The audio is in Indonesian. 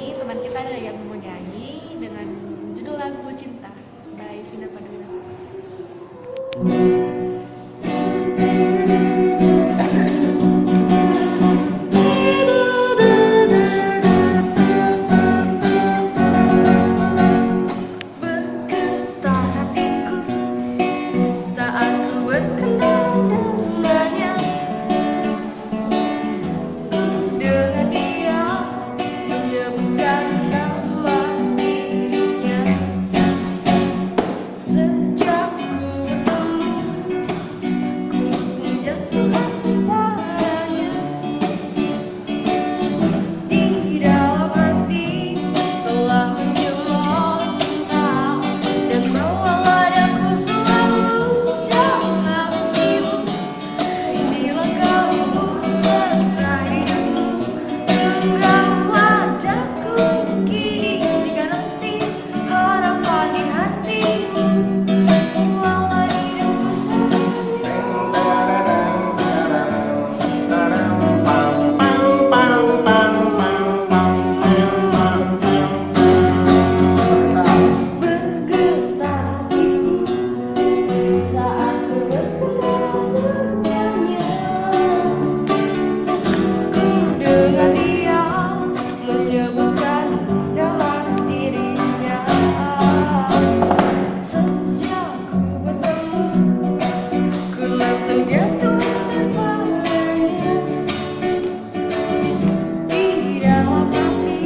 ini teman kita ada yang mau nyanyi dengan judul lagu Cinta by Vina Panduwinata. Bergetar hatiku saat ku berkenal dengannya. Dengan dia menyebutkan nama dirinya. Sejak ku bertemu, ku pun jatuh hati padanya. Di dalam hati telah menjelma cinta, dan bawalah daku selalu dalam hidupmu. Inilah kau serta hidupmu, genggamlah daku kini. Jika nanti harapan di hatimu, bawalah hidupku selamanya. Bergetar hatiku saat ku berkenal dengannya. Dengan dia menyebutkan nama dirinya. Sejak ku bertemu, ku langsung jatuh padanya. Di dalam hati